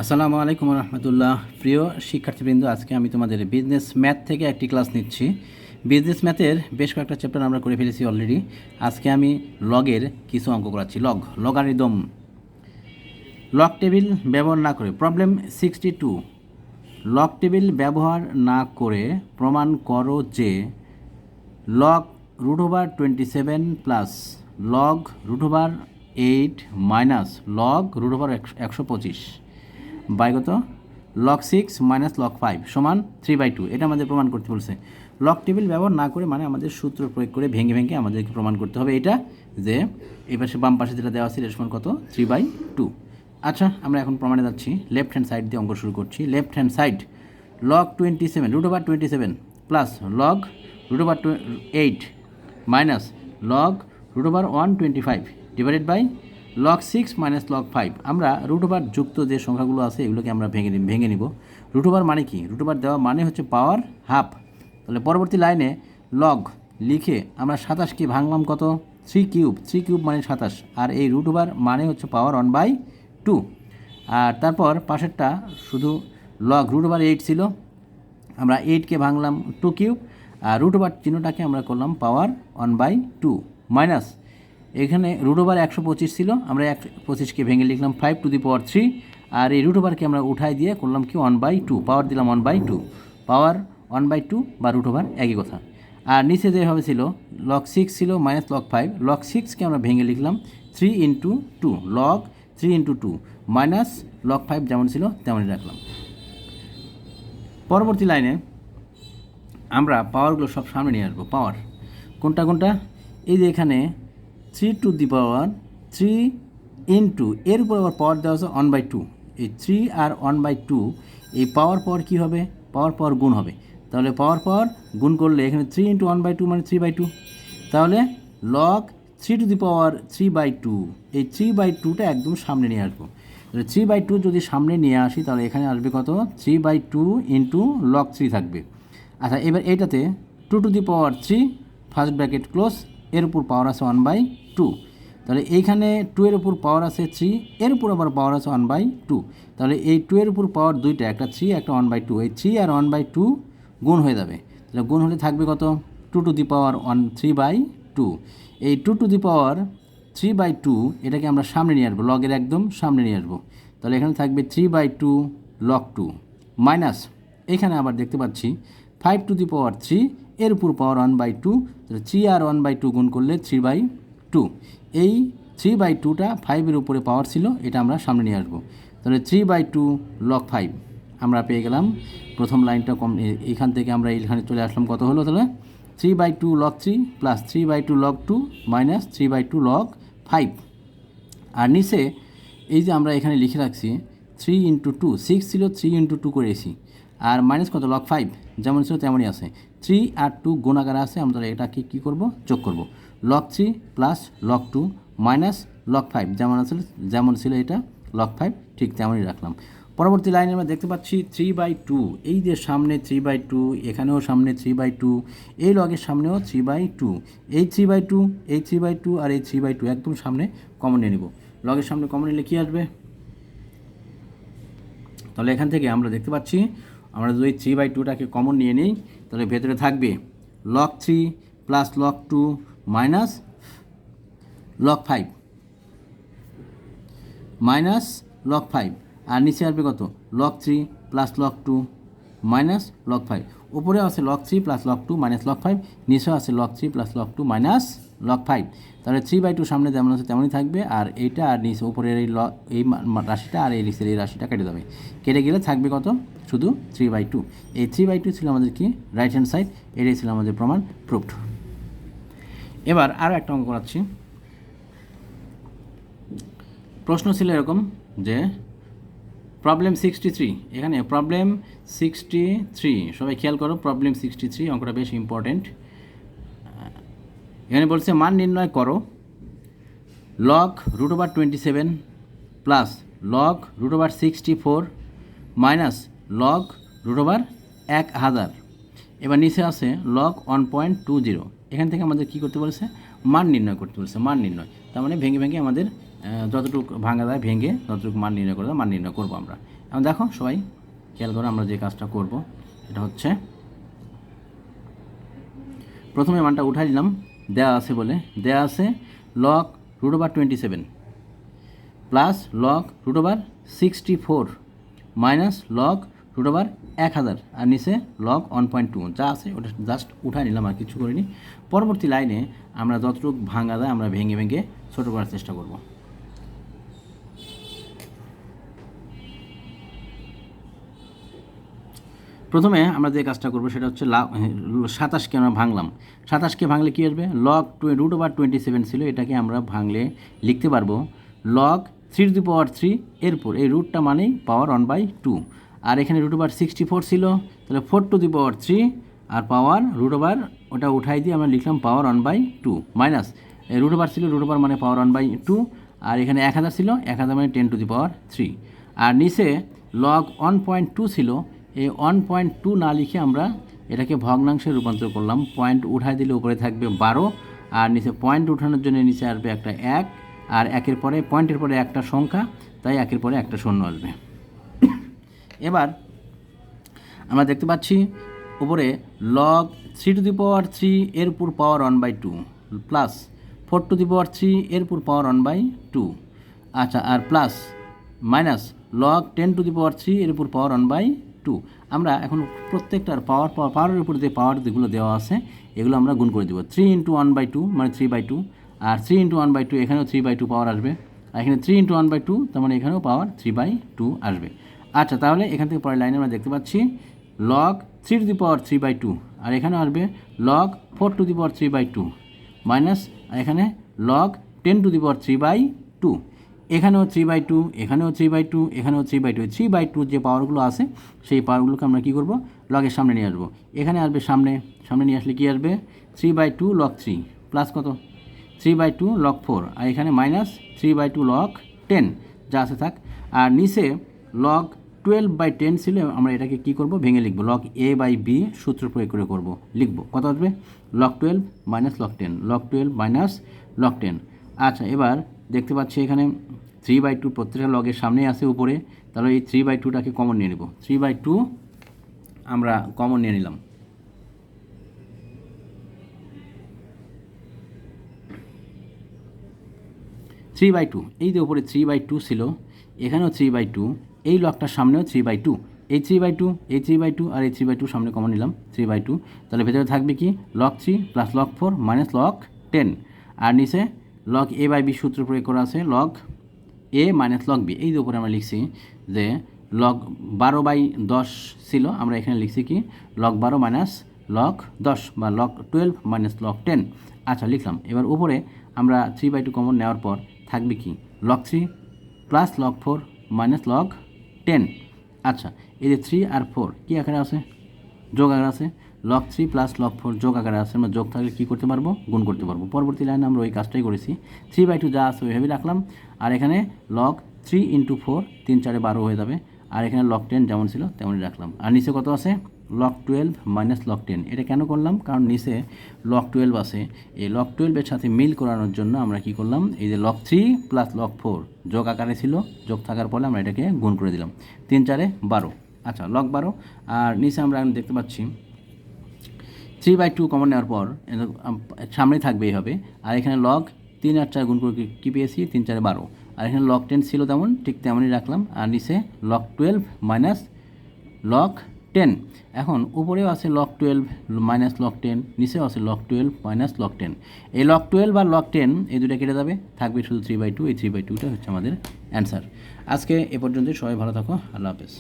আসসালামু আলাইকুম রহমতুল্লাহ। প্রিয় শিক্ষার্থীবৃন্দ, আজকে আমি তোমাদের বিজনেস ম্যাথ থেকে একটি ক্লাস নিচ্ছি। বিজনেস ম্যাথের বেশ কয়েকটা চ্যাপ্টার আমরা করে ফেলেছি অলরেডি। আজকে আমি লগের কিছু অঙ্ক করাচ্ছি। লগারিদম। লগ টেবিল ব্যবহার না করে প্রবলেম 62। লগ টেবিল ব্যবহার না করে প্রমাণ করো যে log √27 plus log √8 minus log √125 by কত লগ 6 মাইনাস লগ 5 সমান 3/2। এটা আমাদের প্রমাণ করতে বলছে। লগ টেবিল ব্যবহার না করে মানে আমাদের সূত্র প্রয়োগ করে ভেঙে ভেঙে আমাদেরকে প্রমাণ করতে হবে এটা যে এই পাশে বাম পাশে যেটা দেওয়া আছে এটা সমান কত 3/2। আচ্ছা, আমরা এখন প্রমাণে যাচ্ছি। লেফট হ্যান্ড সাইড দিয়ে অঙ্ক শুরু করছি। Left hand side log 27 √27 plus log √8 minus log √125 divided by log 6 minus log 5। আমরা √ যুক্ত যে সংখ্যাগুলো আছে এগুলোকে আমরা ভেঙে নিব। √ মানে কি? √ দেওয়া মানে হচ্ছে পাওয়ার হাফ। তাহলে পরবর্তী লাইনে লগ লিখে আমরা 27কে ভাঙলাম কত 3³ মানে 27, আর এই √ মানে হচ্ছে পাওয়ার 1/2। আর তারপর পাশেরটা শুধু লগ √8 ছিল, আমরা 8কে ভাঙলাম 2³ আর √ চিহ্নটাকে আমরা করলাম পাওয়ার 1/2 মাইনাস এখানে √ 125 ছিল, আমরা 125কে ভেঙে লিখলাম 5⁻³ আর এই √ আমরা উঠাই দিয়ে করলাম কি 1/2, পাওয়ার দিলাম 1/2, পাওয়ার 1/2 বা √ একই কথা। আর নিচে যেভাবে ছিল লগ 6 ছিল মাইনাস লগ 5, লগ 6কে আমরা ভেঙে লিখলাম 3×2, লগ 3×2 মাইনাস লগ 5 যেমন ছিল তেমনই রাখলাম। পরবর্তী লাইনে আমরা পাওয়ারগুলো সব সামনে নিয়ে আসবো। পাওয়ার কোনটা কোনটা? এই যে এখানে 3⁻3 ইন্টু এর উপর আবার পাওয়ার দেওয়া আছে 1/2। এই 3 আর 1/2 এই পাওয়ার কী হবে? পাওয়ার গুণ হবে। তাহলে পাওয়ার গুণ করলে এখানে 3 × 1/2 মানে 3/2। তাহলে লগ 3⁻3/2, এই 3/2টা একদম সামনে নিয়ে আসবো। তাহলে 3/2 যদি সামনে নিয়ে আসি তাহলে এখানে আসবে কত 3/2 ইন্টু লগ 3 থাকবে। আচ্ছা, এবার এইটাতে 2⁻3 ফার্স্ট ব্র্যাকেট ক্লোজ, এর উপর পাওয়ার আছে 1/2। তাহলে এইখানে 2 এর উপর পাওয়ার আছে 3, এর উপর আবার পাওয়ার আছে 1/2। তাহলে এই 2 এর উপর পাওয়ার দুইটা, একটা 3 একটা 1/2, এই 3 আর 1/2 গুণ হয়ে যাবে। তাহলে গুণ হলে থাকবে কত 2⁻3/2। এই 2⁻3/2 এটাকে আমরা সামনে নিয়ে আসবো, লগের একদম সামনে নিয়ে আসবো। তাহলে এখানে থাকবে 3/2 লগ 2 মাইনাস এখানে আবার দেখতে পাচ্ছি 5⁻3 এর উপর পাওয়ার 1/2। তাহলে 3 আর 1/2 গুণ করলে 3/2। এই 3/2টা 5-এর উপরে পাওয়ার ছিল, এটা আমরা সামনে নিয়ে আসবো। তাহলে 3/2 লগ 5 আমরা পেয়ে গেলাম। প্রথম লাইনটা কম, এখান থেকে আমরা এইখানে চলে আসলাম। কত হলো তাহলে 3/2 log 3 plus 3/2 log 2 minus 3/2 log 5। আর নিচে এই যে আমরা এখানে লিখে রাখছি 3×2, 6 ছিল 3×2 করেছি, আর মাইনাস কত লগ 5 যেমন ছিল তেমনই আছে। 3 আর 2 গুণ আকারে আছে, আমরা এটাকে কী করব যোগ করব। Log 3 plus log 2 minus log 5 যেমন ছিল এটা লগ 5 ঠিক তেমনই রাখলাম। পরবর্তী লাইনে আমরা দেখতে পাচ্ছি 3/2, এই যে সামনে 3/2, এখানেও সামনে 3/2, এই লগের সামনেও 3/2, এই 3/2, এই 3/2 আর এই 3/2 একদম সামনে কমন নিয়ে নেব। লগের সামনে কমন নিলে কী আসবে? তাহলে এখান থেকে আমরা দেখতে পাচ্ছি আমরা যদি 3/2টাকে কমন নিয়ে নিই তাহলে ভেতরে থাকবে log 3 plus log 2 minus log 5 minus log 5, আর নিচে আসবে কত log 3 plus log 2 minus log 5। উপরে আছে log 3 plus log 2 minus log 5, নিচেও আছে log 3 plus log 2 minus log 5। তাহলে 3/2 সামনে যেমন আছে তেমনই থাকবে, আর এইটা আর নিচে উপরের এই রাশিটা আর এই নিচের এই রাশিটা কেটে যাবে। কেটে গেলে থাকবে কত শুধু 3/2। এই 3/2 ছিল আমাদের কি রাইট হ্যান্ড সাইড, এটাই ছিল আমাদের প্রমাণ প্রুফড। এবার আরও একটা অঙ্ক করাচ্ছি। প্রশ্ন ছিল এরকম যে প্রবলেম 63, এখানে প্রবলেম 63, সবাই খেয়াল করো প্রবলেম 63, অঙ্কটা বেশ ইম্পর্টেন্ট। এখানে বলছে মান নির্ণয় করো log √27 plus log √64 minus log √1000। এবার নিচে আছে লগ 1.20। এখান থেকে আমাদের কী করতে বলেছে? মান নির্ণয় করতে বলেছে। মান নির্ণয় তার মানে ভেঙে ভেঙে আমাদের যতটুকু ভাঙা যায় ভেঙে যতটুকু মান নির্ণয় করে মান নির্ণয় করবো আমরা। এখন দেখো সবাই খেয়াল করো, আমরা যে কাজটা করব সেটা হচ্ছে প্রথমে মানটা উঠাই দিলাম, দেওয়া আছে বলে, দেওয়া আছে log √27 plus log √64 minus log √1000 আর নিচে লগ 1.2 যা আছে ওটা জাস্ট উঠাই নিলাম, আর কিছু করিনি। পরবর্তী লাইনে আমরা যতটুকু ভাঙা যায় আমরা ভেঙে ভেঙে ছোটো করার চেষ্টা করব। প্রথমে আমরা যে কাজটা করবো সেটা হচ্ছে 27কে আমরা ভাঙলাম। 27কে ভাঙলে কী আসবে, লগ √27 ছিল, এটাকে আমরা ভাঙলে লিখতে পারবো লগ 3⁻³ এরপর এই রুটটা মানেই পাওয়ার 1/2, আর এখানে √64 ছিল, তাহলে 4⁻³ আর পাওয়ার ওটা উঠাই দিয়ে আমরা লিখলাম পাওয়ার 1/2 মাইনাস √, ছিল √, মানে পাওয়ার 1/2, আর এখানে 1000 ছিল, 1000 মানে 10⁻3, আর নিচে লগ 1.2 ছিল, এই 1.2 না লিখে আমরা এটাকে ভগ্নাংশে রূপান্তর করলাম। পয়েন্ট উঠাই দিলে উপরে থাকবে 12, আর নিচে পয়েন্ট উঠানোর জন্য নিচে আসবে একটা 1, আর একের পরে পয়েন্টের পরে একটা সংখ্যা, তাই একের পরে একটা শূন্য আসবে। এবার আমরা দেখতে পাচ্ছি উপরে লগ 3⁻³ এর উপর পাওয়ার 1/2 প্লাস 4⁻³ এর উপর পাওয়ার 1/2, আচ্ছা, আর প্লাস মাইনাস লগ 10⁻³ এর উপর পাওয়ার 1/2। আমরা এখন প্রত্যেকটার পাওয়ারের উপর যে পাওয়ার যেগুলো দেওয়া আছে এগুলো আমরা গুণ করে দেবো। 3 × 1/2 মানে 3/2, আর 3 × 1/2 এখানেও 3/2 পাওয়ার আসবে, আর এখানে 3 × 1/2 তার মানে এখানেও পাওয়ার 3/2 আসবে। আচ্ছা, তাহলে এখান থেকে পরের লাইনে আমরা দেখতে পাচ্ছি লগ 3⁻³ আর এখানে আসবে লগ 4⁻³ মাইনাস এখানে লগ 10⁻³/2, এখানেও 3/2, এখানেও 3/2, এখানেও 3/2। 3/2 যে পাওয়ারগুলো আছে সেই পাওয়ারগুলোকে আমরা কী করবো, লগের সামনে নিয়ে আসবো। এখানে আসবে সামনে নিয়ে আসলে কী আসবে, 3/2 log 3 প্লাস কত 3/2 log 4, আর এখানে মাইনাস 3/2 log 10 যা আছে থাক, আর নিচে log 12/10 ছিল, আমরা এটাকে কী করবো, ভেঙে লিখবো, log a/b সূত্র প্রয়োগ করে করবো, লিখবো কত আসবে log 12 minus log 10, log 12 minus log 10। আচ্ছা, এবার দেখতে পাচ্ছি এখানে 3/2 প্রত্যেকটা লগের সামনে আছে উপরে, তাহলে এই 3/2টাকে কমন নিয়ে নেব, 3/2 আমরা কমন নিয়ে নিলাম। এই যে উপরে 3/2 ছিল, এখানেও 3/2, এই লগটার সামনেও 3/2, এই 3/2, এই 3/2 আর এই 3/2 সামনে কমন নিলাম 3/2, তাহলে ভেতরে থাকবে কি log 3 plus log 4 minus log 10, আর নিচে log a/b সূত্র প্রয়োগ করা আছে log a minus log b। এই যে উপরে আমরা লিখছি যে log 12/10 ছিল, আমরা এখানে লিখছি কি log 12 মাইনাস log 10 বা log 12 মাইনাস log 10। আচ্ছা, লিখলাম। এবার উপরে আমরা 3/2 কমন নেওয়ার পর থাকবে কি log 3 plus log 4 minus log 10। আচ্ছা, এই যে 3 আর 4 কী আকারে আছে, যোগ আকারে আছে, log 3 প্লাস log 4 যোগ আকারে আছে, আমরা যোগ থাকলে কী করতে পারবো, গুণ করতে পারবো। পরবর্তী লাইনে আমরা ওই কাজটাই করেছি, 3/2 যা আছে ওইভাবে রাখলাম, আর এখানে log 3 × 4 3 4 12 হয়ে যাবে, আর এখানে log 10 যেমন ছিল তেমনই রাখলাম, আর নিচে কত আছে log 12 মাইনাস log 10। এটা কেন করলাম, কারণ নিচে log 12 আছে, এই log 12-এর সাথে মিল করানোর জন্য আমরা কি করলাম, এই যে log 3 প্লাস log 4 যোগ আকারে ছিল, যোগ থাকার ফলে আমরা এটাকে গুণ করে দিলাম, 3 4 12। আচ্ছা, log 12, আর নিচে আমরা এখন দেখতে পাচ্ছি 3/2 কমন নেওয়ার পর সামনে থাকবে এইভাবে, আর এখানে log 3 আর 4 গুণ করে কী পেয়েছি 3 4 12, আর এখানে log 10 ছিল তেমন ঠিক তেমনই রাখলাম, আর নিচে log 12 মাইনাস log 10। এখন উপরেও আছে log 12 মাইনাস log 10, নিচেও আছে log 12 মাইনাস log 10। এই log 12 আর log 10 এই দুটো কেটে যাবে, থাকবে শুধু 3/2। এই 3/2টা হচ্ছে আমাদের অ্যান্সার। আজকে এ পর্যন্তই, সবাই ভালো থাকো, আল্লাহ হাফেজ।